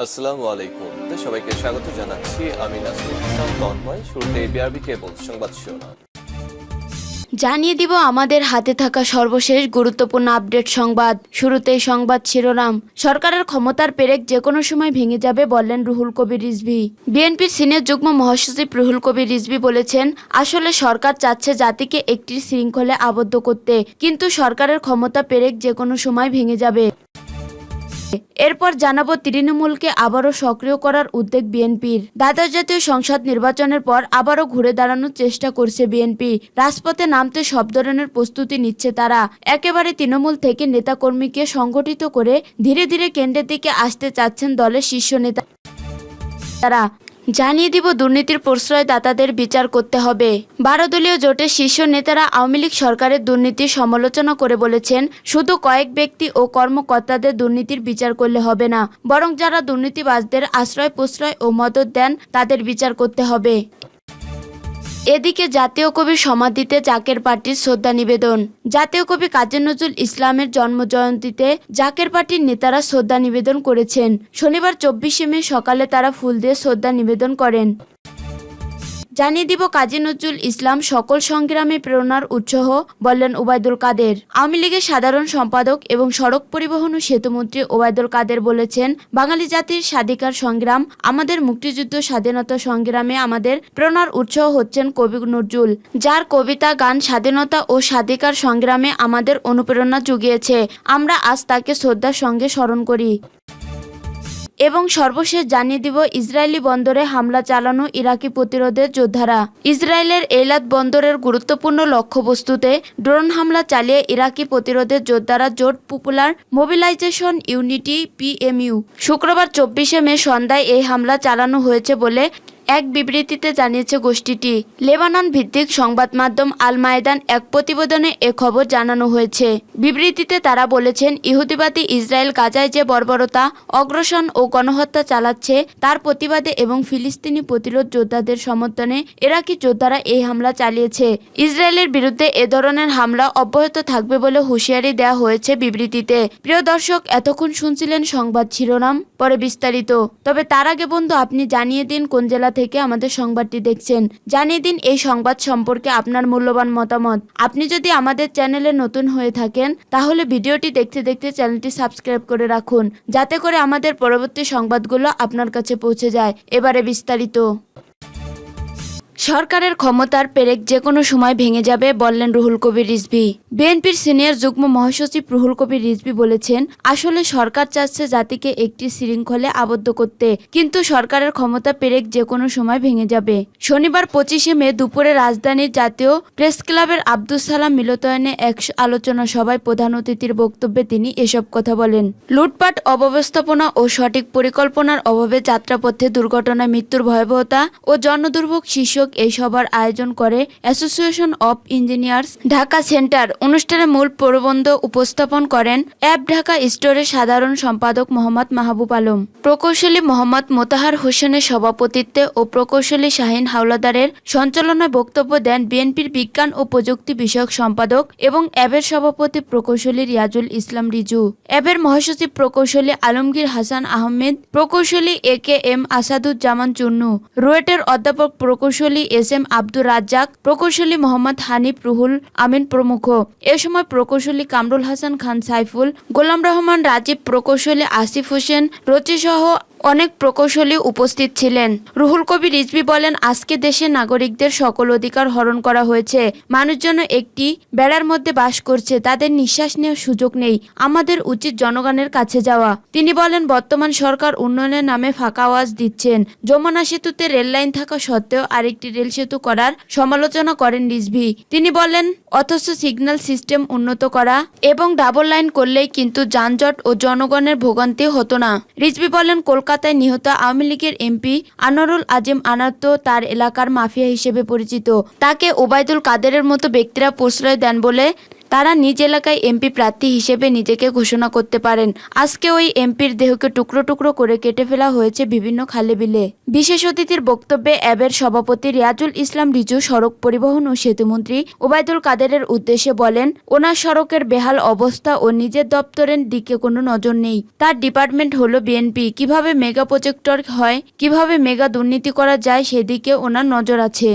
আসসালামু আলাইকুম। সবাইকে স্বাগত জানাচ্ছি। আমি নাসরুল ইসলাম তন্ময়। শুরুতে বিআরবি কেবল সংবাদ শিরোনাম। জানিয়ে দিব আমাদের হাতে থাকা সর্বশেষ গুরুত্বপূর্ণ আপডেট সংবাদ। শুরুতেই সংবাদ শিরোনাম। সরকারের ক্ষমতার পেরেক যে কোনো সময় ভেঙে যাবে বললেন রুহুল কবির রিজভী। বিএনপির সিনিয়র যুগ্ম মহাসচিব রুহুল কবির রিজভী বলেছেন, আসলে সরকার চাচ্ছে জাতিকে একটি শৃঙ্খলে আবদ্ধ করতে, কিন্তু সরকারের ক্ষমতা পেরেক যে কোনো সময় ভেঙে যাবে। এরপর জানাবো তৃণমূলকে আবারও সক্রিয় করার উদ্যোগ বিএনপির। দ্বাদশ জাতীয় সংসদ নির্বাচনের পর আবারও ঘুরে দাঁড়ানোর চেষ্টা করছে বিএনপি। রাজপথে নামতে সব ধরনের প্রস্তুতি নিচ্ছে তারা। একেবারে তৃণমূল থেকে নেতাকর্মীকে সংগঠিত করে ধীরে ধীরে কেন্দ্রের দিকে আসতে চাচ্ছেন দলের শীর্ষ নেতা তারা। জানিয়ে দিব দুর্নীতির প্রশ্রয়দাতাদের বিচার করতে হবে। 12 দলীয় জোটের শীর্ষ নেতারা আওয়ামী লীগ সরকারের দুর্নীতির সমালোচনা করে বলেছেন, শুধু কয়েক ব্যক্তি ও কর্মকর্তাদের দুর্নীতির বিচার করলে হবে না, বরং যারা দুর্নীতিবাজদের আশ্রয় প্রশ্রয় ও মদত দেন তাদের বিচার করতে হবে। এদিকে জাতীয় কবির সমাধিতে জাকের পার্টির শ্রদ্ধা নিবেদন। জাতীয় কবি কাজী নজরুল ইসলামের জন্মজয়ন্তীতে জাকের পার্টির নেতারা শ্রদ্ধা নিবেদন করেছেন। শনিবার 24শে মে সকালে তারা ফুল দিয়ে শ্রদ্ধা নিবেদন করেন। জানিয়ে দিব কাজী নজরুল ইসলাম সকল সংগ্রামে প্রেরণার উৎস বললেন ওবায়দুল কাদের। আওয়ামী লীগের সাধারণ সম্পাদক এবং সড়ক পরিবহন ও সেতুমন্ত্রী ওবায়দুল কাদের বলেছেন, বাঙালি জাতির স্বাধিকার সংগ্রাম, আমাদের মুক্তিযুদ্ধ স্বাধীনতা সংগ্রামে আমাদের প্রেরণার উৎস হচ্ছেন কবি নজরুল, যার কবিতা গান স্বাধীনতা ও স্বাধিকার সংগ্রামে আমাদের অনুপ্রেরণা জুগিয়েছে। আমরা আজ তাকে শ্রদ্ধার সঙ্গে স্মরণ করি। এবং সর্বশেষ জানিয়ে দিব ইসরায়েলি বন্দরে হামলা চালানো ইরাকি প্রতিরোধের যোদ্ধারা। ইসরায়েলের এইলাত বন্দরের গুরুত্বপূর্ণ লক্ষ্যবস্তুতে ড্রোন হামলা চালিয়ে ইরাকি প্রতিরোধের যোদ্ধারা জোট পপুলার মোবিলাইজেশন ইউনিটি PMU শুক্রবার 24শে মে সন্ধ্যায় এই হামলা চালানো হয়েছে বলে এক বিবৃতিতে জানিয়েছে গোষ্ঠীটি। লেবানন ভিত্তিক সংবাদ মাধ্যম আল মায়দান এক প্রতিবেদনে এ খবর জানানো হয়েছে। বিবৃতিতে তারা বলেছেন, ইহুদিবাদী ইসরায়েল গাজায় যে বর্বরতা, অগ্রাসন ও গণহত্যা চালাচ্ছে তার প্রতিবাদে এবং ফিলিস্তিনি প্রতিরোধ যোদ্ধাদের সমর্থনে ইরাকি যোদ্ধারা এই হামলা চালিয়েছে। ইসরায়েলের বিরুদ্ধে এ ধরনের হামলা অব্যাহত থাকবে বলে হুঁশিয়ারি দেওয়া হয়েছে বিবৃতিতে। প্রিয় দর্শক, এতক্ষণ শুনছিলেন সংবাদ শিরোনাম, পরে বিস্তারিত। তবে তার আগে বন্ধু, আপনি জানিয়ে দিন কোন জেলা থেকে আমাদের সংবাদটি দেখছেন। জানিয়ে দিন এই সংবাদ সম্পর্কে আপনার মূল্যবান মতামত। আপনি যদি আমাদের চ্যানেলে নতুন হয়ে থাকেন তাহলে ভিডিওটি দেখতে দেখতে চ্যানেলটি সাবস্ক্রাইব করে রাখুন, যাতে করে আমাদের পরবর্তী সংবাদগুলো আপনার কাছে পৌঁছে যায়। এবারে বিস্তারিত। সরকারের ক্ষমতার পেরেক যে কোনো সময় ভেঙে যাবে বললেন রুহুল কবির রিজভী। বিএনপির সিনিয়র যুগ্ম মহাসচিব রুহুল কবির রিজভী বলেছেন, আসলে সরকার চাচ্ছে জাতিকে একটি শৃঙ্খলে আবদ্ধ করতে, কিন্তু সরকারের ক্ষমতা পেরেক যে কোনো সময় ভেঙে যাবে। শনিবার 25শে মে দুপুরে রাজধানীর জাতীয় প্রেস ক্লাবের আব্দুস সালাম মিলনায়তনে এক আলোচনা সভায় প্রধান অতিথির বক্তব্যে তিনি এসব কথা বলেন। লুটপাট, অব্যবস্থাপনা ও সঠিক পরিকল্পনার অভাবে যাত্রাপথে দুর্ঘটনায় মৃত্যুর ভয়াবহতা ও জনদুর্ভোগ শীর্ষক এই সভার আয়োজন করে association of engineers Dhaka centre. অনুষ্ঠানে মূল প্রবন্ধ উপস্থাপন করেন অ্যাব ঢাকা স্টোরের সাধারণ সম্পাদক মোহাম্মদ মাহবুব আলম। প্রকৌশলী মোহাম্মদ মোতাহার হোসেনের সভাপতিত্বে ও প্রকৌশলী শাহিন হাওলাদারের সঞ্চালনায় বক্তব্য দেন বিএনপির বিজ্ঞান ও প্রযুক্তি বিষয়ক সম্পাদক এবং অ্যাবের সভাপতি প্রকৌশলী রিয়াজুল ইসলাম রিজু, অ্যাবের মহাসচিব প্রকৌশলী আলমগীর হাসান আহমেদ, প্রকৌশলী AKM আসাদুজ্জামান চুন্নু, রুয়েটের অধ্যাপক প্রকৌশলী SM আব্দুর রাজ্জাক, প্রকৌশলী মোহাম্মদ হানিফ, রুহুল আমিন প্রমুখ। এ সময় প্রকৌশলী কামরুল হাসান খান সাইফুল, গোলাম রহমান রাজীব, প্রকৌশলী আসিফ হোসেন রচি সহ অনেক প্রকৌশলী উপস্থিত ছিলেন। রুহুল কবির রিজভী বলেন, আজকে দেশের নাগরিকদের সকল অধিকার হরণ করা হয়েছে। মানুষজন একটি বেড়ার মধ্যে বাস করছে, তাদের নিঃশ্বাস নেওয়ার সুযোগ নেই। আমাদের উচিত জনগণের কাছে যাওয়া। তিনি বলেন, বর্তমান সরকার উন্নয়নের নামে ফাঁকা আওয়াজ দিচ্ছেন। যমুনা সেতুতে রেল লাইন থাকা সত্ত্বেও আরেকটি রেল সেতু করার সমালোচনা করেন রিজভী। তিনি বলেন, অথচ সিগন্যাল সিস্টেম উন্নত করা এবং ডাবল লাইন করলেই কিন্তু যানজট ও জনগণের ভোগান্তি হতো না। রিজভী বলেন, কলকাতায় নিহত আওয়ামী লীগের MP আনোয়ারুল আজিম আনার তো তার এলাকার মাফিয়া হিসেবে পরিচিত। তাকে ওবায়দুল কাদেরের মতো ব্যক্তিরা প্রশ্রয় দেন বলে তারা নিজ এলাকায় এমপি প্রার্থী হিসেবে নিজেকে ঘোষণা করতে পারেন। আজকে ওই এমপির দেহকে টুকরো টুকরো করে কেটে ফেলা হয়েছে বিভিন্ন খালে বিলে। বিশেষ অতিথির বক্তব্যে অ্যাবের সভাপতি রিয়াজুল ইসলাম রিজু সড়ক পরিবহন ও সেতুমন্ত্রী ওবায়দুল কাদেরের উদ্দেশ্যে বলেন, ওনার সড়কের বেহাল অবস্থা ও নিজের দপ্তরের দিকে কোনো নজর নেই। তার ডিপার্টমেন্ট হলো বিএনপি। কিভাবে মেগা প্রজেক্টর হয়, কিভাবে মেগা দুর্নীতি করা যায় সেদিকে ওনার নজর আছে।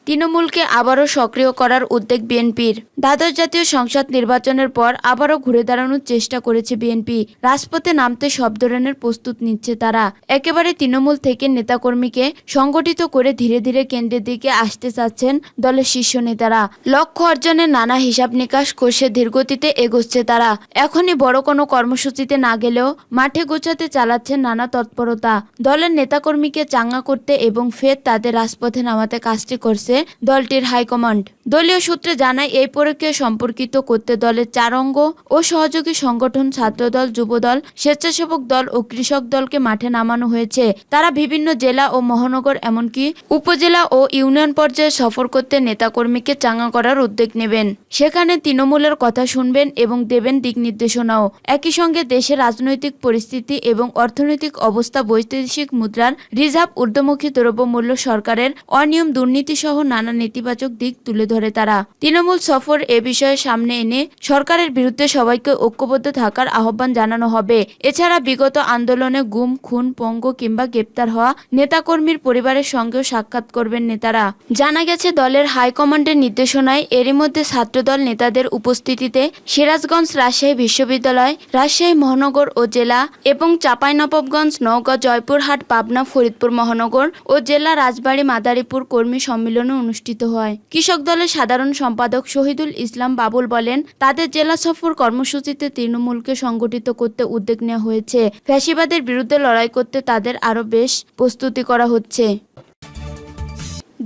তৃণমূলকে আবারও সক্রিয় করার উদ্যোগ বিএনপির। দ্বাদশ জাতীয় সংসদ নির্বাচনের পর আবারও ঘুরে দাঁড়ানোর চেষ্টা করেছে বিএনপি। রাজপথে নামতে সব ধরনের প্রস্তুত নিচ্ছে তারা। একেবারে তৃণমূল থেকে নেতাকর্মীকে সংগঠিত করে ধীরে ধীরে কেন্দ্রের দিকে আসতে চাচ্ছেন দলের শীর্ষ নেতারা। লক্ষ্য অর্জনের নানা হিসাব নিকাশ কষে ধীরগতিতে এগোচ্ছে তারা। এখনই বড় কোনো কর্মসূচিতে না গেলেও মাঠে গোছাতে চালাচ্ছেন নানা তৎপরতা। দলের নেতাকর্মীকে চাঙ্গা করতে এবং ফের তাদের রাজপথে নামাতে কাজটি করছে দলটির হাইকমান্ড। দলীয় সূত্রে জানায়, এই প্রক্রিয়া সম্পর্কিত করতে দলের 4 অঙ্গ ও সহযোগী সংগঠন ছাত্রদল, যুবদল, স্বেচ্ছাসেবক দল ও কৃষক দলকে মাঠে নামানো হয়েছে। তারা বিভিন্ন জেলা ও মহানগর এমনকি উপজেলা ও ইউনিয়ন পর্যায়ে সফর করতে নেতাকর্মীকে চাঙ্গা করার উদ্যোগ নেবেন। সেখানে তৃণমূলের কথা শুনবেন এবং দেবেন দিক নির্দেশনাও। একই সঙ্গে দেশের রাজনৈতিক পরিস্থিতি এবং অর্থনৈতিক অবস্থা, বৈদেশিক মুদ্রার রিজার্ভ, ঊর্ধ্বমুখী দ্রব্যমূল্য, সরকারের অনিয়ম, দুর্নীতি সহ নানা নেতিবাচক দিক তুলে ধরে তারা। তৃণমূল সফর এ বিষয়ে সামনে এনে সরকারের বিরুদ্ধে সবাইকে ঐক্যবদ্ধ থাকার আহ্বান জানানো হবে। এছাড়া বিগত আন্দোলনে গুম, খুন, পঙ্গু কিংবা গ্রেপ্তার হওয়া নেতাকর্মীর পরিবারের সঙ্গেও সাক্ষাৎ করবেন নেতারা। জানা গেছে, দলের হাইকমান্ডের নির্দেশনায় এরই মধ্যে ছাত্রদল নেতাদের উপস্থিতিতে সিরাজগঞ্জ, রাজশাহী বিশ্ববিদ্যালয়, রাজশাহী মহানগর ও জেলা এবং চাঁপাইনবাবগঞ্জ, নওগাঁ, জয়পুরহাট, পাবনা, ফরিদপুর মহানগর ও জেলা, রাজবাড়ী, মাদারীপুর কর্মী সম্মেলন অনুষ্ঠিত হয়। কৃষক দলের সাধারণ সম্পাদক শহীদুল ইসলাম বাবুল বলেন, তাদের জেলা সফর কর্মসূচিতে তৃণমূলকে সংগঠিত করতে উদ্যোগ নেওয়া হয়েছে। ফ্যাসিবাদের বিরুদ্ধে লড়াই করতে তাদের আরও বেশ প্রস্তুতি করা হচ্ছে।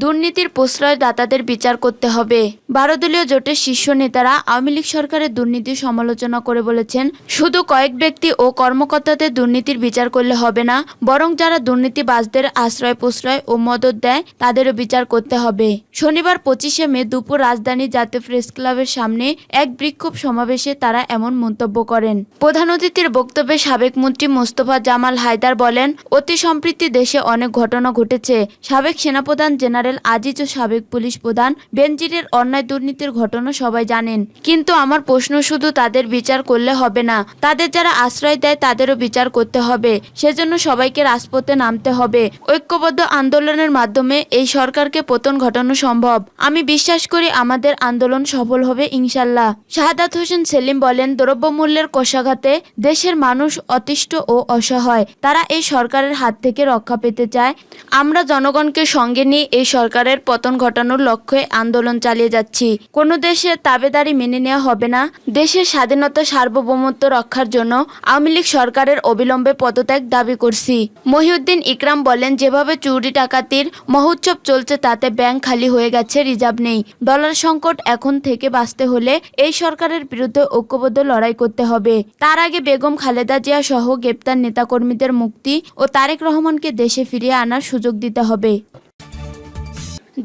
দুর্নীতির প্রশ্রয়দাতাদের বিচার করতে হবে। 12 দলীয় জোটের শীর্ষ নেতারা আওয়ামী লীগ সরকারের দুর্নীতির সমালোচনা করে বলেছেন, শুধু কয়েক ব্যক্তি ও কর্মকর্তাদের দুর্নীতির বিচার করলে হবে না, বরং যারা দুর্নীতিবাজদের আশ্রয় প্রশ্রয় ও মদত দেয় তাদেরও বিচার করতে হবে। শনিবার 25শে মে দুপুর রাজধানী জাতীয় প্রেস ক্লাবের সামনে এক বিক্ষোভ সমাবেশে তারা এমন মন্তব্য করেন। প্রধান অতিথির বক্তব্যে সাবেক মন্ত্রী মোস্তফা জামাল হায়দার বলেন, অতি সম্প্রতি দেশে অনেক ঘটনা ঘটেছে। সাবেক সেনাপ্রধান জেনারেল আজিজ ও সাবেক পুলিশ প্রধান বেনজিরের অন্যায় দুর্নীতির ঘটনা সবাই জানেন। কিন্তু আমার প্রশ্ন, শুধু তাদের বিচার করলে হবে না, তাদের যারা আশ্রয় দেয় তাদেরও বিচার করতে হবে। সেজন্য সবাইকে রাজপথে নামতে হবে। ঐক্যবদ্ধ আন্দোলনের মাধ্যমে এই সরকারকে পতন ঘটানো সম্ভব। আমি বিশ্বাস করি আমাদের আন্দোলন সফল হবে ইনশাল্লাহ। শাহাদাত হোসেন সেলিম বলেন, দ্রব্যমূল্যের কষাঘাতে দেশের মানুষ অতিষ্ঠ ও অসহায়। তারা এই সরকারের হাত থেকে রক্ষা পেতে চায়। আমরা জনগণকে সঙ্গে নিয়ে এই সরকারের পতন ঘটানোর লক্ষ্যে আন্দোলন চালিয়ে যাচ্ছি। কোনো দেশের তাবেদারি মেনে নেওয়া হবে না। দেশের স্বাধীনতা, সার্বভৌমত্ব রক্ষার জন্য আওয়ামী লীগ সরকারের অবিলম্বে পদত্যাগ দাবি করছি। মহিউদ্দিন ইকরাম বলেন, যেভাবে চুরি ডাকাতির মহোৎসব চলছে তাতে ব্যাংক খালি হয়ে গেছে, রিজার্ভ নেই। ডলার সংকট এখন থেকে বাঁচতে হলে এই সরকারের বিরুদ্ধে ঐক্যবদ্ধ লড়াই করতে হবে। তার আগে বেগম খালেদা জিয়া সহ গ্রেপ্তার নেতাকর্মীদের মুক্তি ও তারেক রহমানকে দেশে ফিরিয়ে আনার সুযোগ দিতে হবে।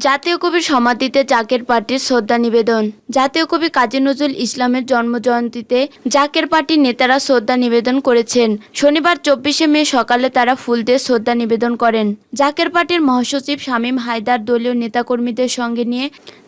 জাতীয় কবির সমাধিতে জাকের পার্টির শ্রদ্ধা নিবেদন। জাতীয় কবি কাজী নজরুল ইসলামের জন্মজয়ন্তীতে জাকের পার্টির নেতারা শ্রদ্ধা নিবেদন করেছেন। শনিবার 24শে মে সকালে তারা ফুল দিয়ে শ্রদ্ধা নিবেদন করেন। জাকের পার্টির মহাসচিব শামীম হায়দার দলীয় নেতাকর্মীদের সঙ্গে নিয়ে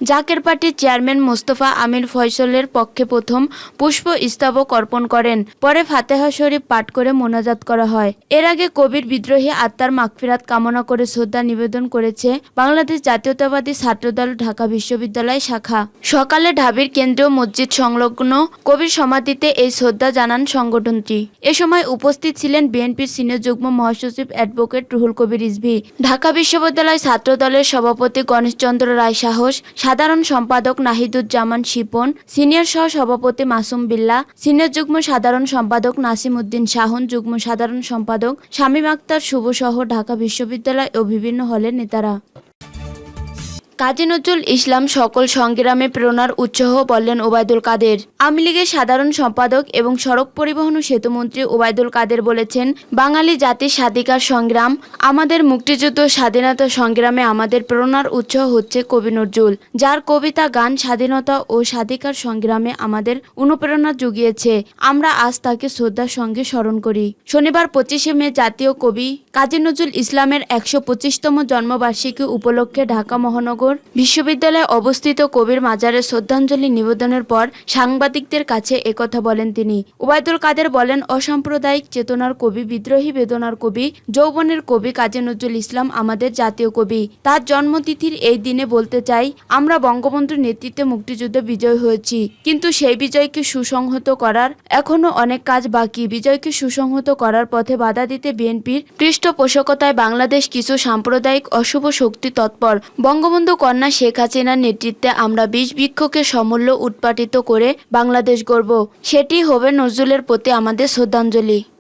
জাকের পার্টির চেয়ারম্যান মোস্তফা আমির ফয়সলের পক্ষে প্রথম পুষ্প স্তবক অর্পণ করেন। পরে ফাতেহা শরীফ পাঠ করে মোনাজাত করা হয়। এর আগে কবির বিদ্রোহী আত্মার মাগফিরাত কামনা করে শ্রদ্ধা নিবেদন করেছে বাংলাদেশ জাতীয়তাবাদী ছাত্রদল ঢাকা বিশ্ববিদ্যালয় শাখা। সকালে ঢাবির কেন্দ্রীয় মসজিদ সংলগ্ন কবির সমাধিতে এই শ্রদ্ধা জানান সংগঠনটি। এ সময় উপস্থিত ছিলেন বিএনপির সিনিয়র যুগ্ম মহাসচিব অ্যাডভোকেট রুহুল কবির রিজভী, ঢাকা বিশ্ববিদ্যালয় ছাত্রদলের সভাপতি গণেশচন্দ্র রায় সাহস, সাধারণ সম্পাদক নাহিদুজ্জামান শিপন, সিনিয়র সহ সভাপতি মাসুম বিল্লাহ, সিনিয়র যুগ্ম সাধারণ সম্পাদক নাসিম উদ্দিন শাহন, যুগ্ম সাধারণ সম্পাদক শামীম আক্তার শুভ সহ ঢাকা বিশ্ববিদ্যালয় ও বিভিন্ন হলের নেতারা। কাজী নজরুল ইসলাম সকল সংগ্রামে প্রেরণার উৎস বললেন ওবায়দুল কাদের। আওয়ামী লীগের সাধারণ সম্পাদক এবং সড়ক পরিবহন ও সেতুমন্ত্রী ওবায়দুল কাদের বলেছেন, বাঙালি জাতির স্বাধিকার সংগ্রাম, আমাদের মুক্তিযুদ্ধ স্বাধীনতা সংগ্রামে আমাদের প্রেরণার উৎস হচ্ছে কবি নজরুল, যার কবিতা গান স্বাধীনতা ও স্বাধিকার সংগ্রামে আমাদের অনুপ্রেরণা জুগিয়েছে। আমরা আজ তাকে শ্রদ্ধার সঙ্গে স্মরণ করি। শনিবার 25শে মে জাতীয় কবি কাজী নজরুল ইসলামের 125তম জন্মবার্ষিকী উপলক্ষে ঢাকা মহানগর বিশ্ববিদ্যালয়ে অবস্থিত কবির মাজারে শ্রদ্ধাঞ্জলি নিবেদনের পর সাংবাদিকদের কাছে একথা বলেন তিনি। ওবায়দুল কাদের বলেন, অসাম্প্রদায়িক চেতনার কবি, বিদ্রোহী বেদনার কবি, যৌবনের কবি কাজী নজরুল ইসলাম আমাদের জাতীয় কবি। তার জন্মতিথির এই দিনে বলতে চাই, আমরা বঙ্গবন্ধুর নেতৃত্বে মুক্তিযুদ্ধে বিজয় হয়েছি, কিন্তু সেই বিজয়কে সুসংহত করার এখনো অনেক কাজ বাকি। বিজয়কে সুসংহত করার পথে বাধা দিতে বিএনপির পৃষ্ঠপোষকতায় বাংলাদেশ কিছু সাম্প্রদায়িক অশুভ শক্তি তৎপর। বঙ্গবন্ধু কন্যা শেখ হাসিনার নেতৃত্বে আমরা বৃক্ষকে সমূল্য উৎপাটিত করে বাংলাদেশ গড়ব। সেটি হবে নজরুলের প্রতি আমাদের শ্রদ্ধাঞ্জলি।